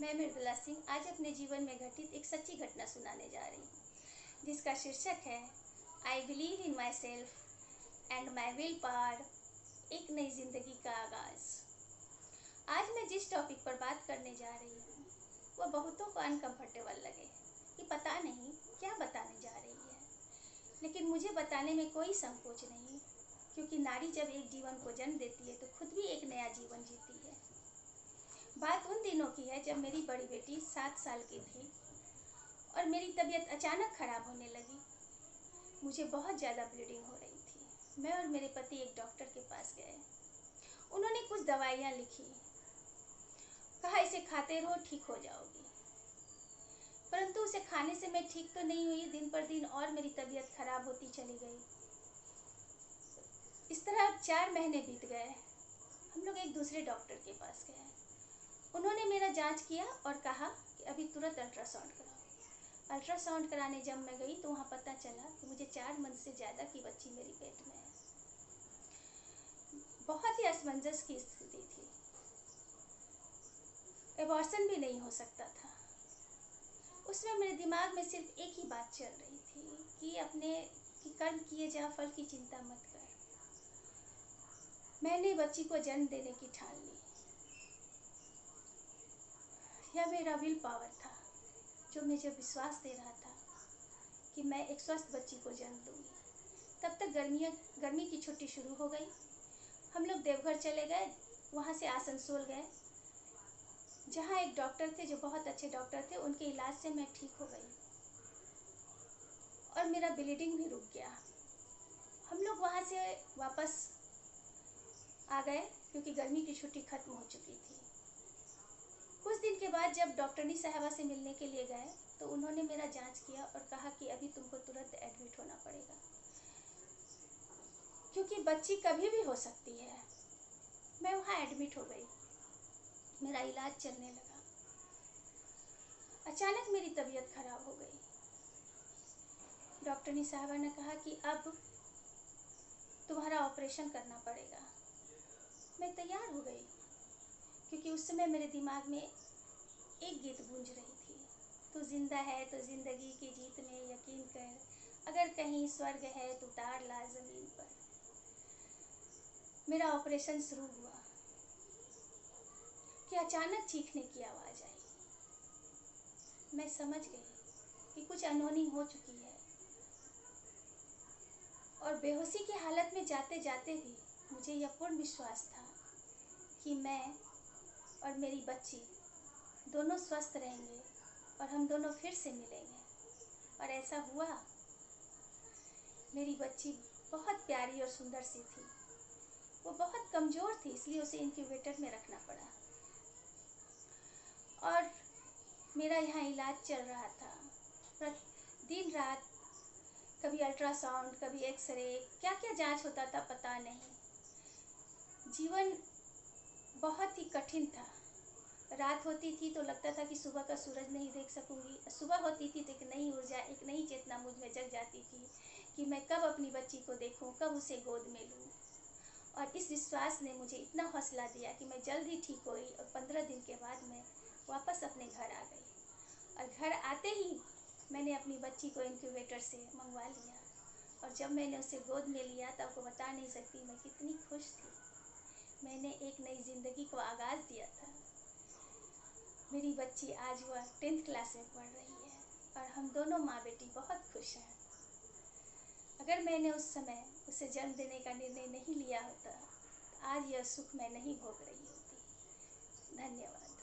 मैं मृदुला सिंह आज अपने जीवन में घटित एक सच्ची घटना सुनाने जा रही हूँ, जिसका शीर्षक है I believe in my self and my will power, एक नई जिंदगी का आगाज। आज मैं जिस टॉपिक पर बात करने जा रही हूँ वह बहुतों को अनकंफर्टेबल लगे कि पता नहीं क्या बताने जा रही है, लेकिन मुझे बताने में कोई संकोच नहीं, क्योंकि नारी जब एक जीवन को जन्म देती है तो खुद भी एक नया जीवन जीती है। बात उन दिनों की है जब मेरी बड़ी बेटी 7 साल की थी और मेरी तबीयत अचानक खराब होने लगी। मुझे बहुत ज़्यादा ब्लीडिंग हो रही थी। मैं और मेरे पति एक डॉक्टर के पास गए। उन्होंने कुछ दवाइयाँ लिखी, कहा इसे खाते रहो, ठीक हो जाओगी। परंतु उसे खाने से मैं ठीक तो नहीं हुई, दिन पर दिन और मेरी तबीयत खराब होती चली गई। इस तरह 4 महीने बीत गए। हम लोग एक दूसरे डॉक्टर के पास गए। उन्होंने मेरा जांच किया और कहा कि अभी तुरंत अल्ट्रासाउंड कराओ। अल्ट्रासाउंड कराने जब मैं गई तो वहाँ पता चला कि मुझे 4 मंथ से ज़्यादा की बच्ची मेरी पेट में है। बहुत ही असमंजस की स्थिति थी। एबॉर्शन भी नहीं हो सकता था। उसमें मेरे दिमाग में सिर्फ एक ही बात चल रही थी कि अपने कि कर्म किए जा, फल की चिंता मत कर। मैंने बच्ची को जन्म देने की ठान ली। यह मेरा विल पावर था जो मुझे विश्वास दे रहा था कि मैं एक स्वस्थ बच्ची को जन्म दूंगी। तब तक गर्मी की छुट्टी शुरू हो गई। हम लोग देवघर चले गए, वहाँ से आसनसोल गए, जहाँ एक डॉक्टर थे जो बहुत अच्छे डॉक्टर थे। उनके इलाज से मैं ठीक हो गई और मेरा ब्लीडिंग भी रुक गया। हम लोग वहाँ से वापस आ गए क्योंकि गर्मी की छुट्टी खत्म हो चुकी थी। कुछ दिन के बाद जब डॉक्टरनी साहबा से मिलने के लिए गए तो उन्होंने मेरा जांच किया और कहा कि अभी तुमको तुरंत एडमिट होना पड़ेगा, क्योंकि बच्ची कभी भी हो सकती है। मैं वहाँ एडमिट हो गई। मेरा इलाज चलने लगा। अचानक मेरी तबीयत खराब हो गई। डॉक्टरनी साहबा ने कहा कि अब तुम्हारा ऑपरेशन करना पड़ेगा। मैं तैयार हो गई, क्योंकि उस समय मेरे दिमाग में एक गीत गूंज रही थी, तू जिंदा है तो जिंदगी की जीत में यकीन कर, अगर कहीं स्वर्ग है तो उतार ला जमीन पर। मेरा ऑपरेशन शुरू हुआ कि अचानक चीखने की आवाज़ आई। मैं समझ गई कि कुछ अनहोनी हो चुकी है और बेहोशी की हालत में जाते जाते भी मुझे यह पूर्ण विश्वास था कि मैं और मेरी बच्ची दोनों स्वस्थ रहेंगे और हम दोनों फिर से मिलेंगे। और ऐसा हुआ। मेरी बच्ची बहुत प्यारी और सुंदर सी थी। वो बहुत कमज़ोर थी, इसलिए उसे इंक्यूबेटर में रखना पड़ा। और मेरा यहाँ इलाज चल रहा था दिन रात, कभी अल्ट्रासाउंड, कभी एक्सरे, क्या क्या जांच होता था पता नहीं। जीवन बहुत ही कठिन था। रात होती थी तो लगता था कि सुबह का सूरज नहीं देख सकूंगी। सुबह होती थी तो एक नई ऊर्जा, एक नई चेतना मुझ में जग जाती थी कि मैं कब अपनी बच्ची को देखूं, कब उसे गोद में लूं। और इस विश्वास ने मुझे इतना हौसला दिया कि मैं जल्द ही ठीक हुई और 15 दिन के बाद मैं वापस अपने घर आ गई। और घर आते ही मैंने अपनी बच्ची को इंक्यूबेटर से मंगवा लिया। और जब मैंने उसे गोद में लिया तो आपको बता नहीं सकती मैं कितनी खुश थी। मैंने एक नई ज़िंदगी को आगाज़ दिया था। मेरी बच्ची आज वह 10th क्लास में पढ़ रही है और हम दोनों माँ बेटी बहुत खुश हैं। अगर मैंने उस समय उसे जन्म देने का निर्णय नहीं लिया होता तो आज यह सुख मैं नहीं भोग रही होती। धन्यवाद।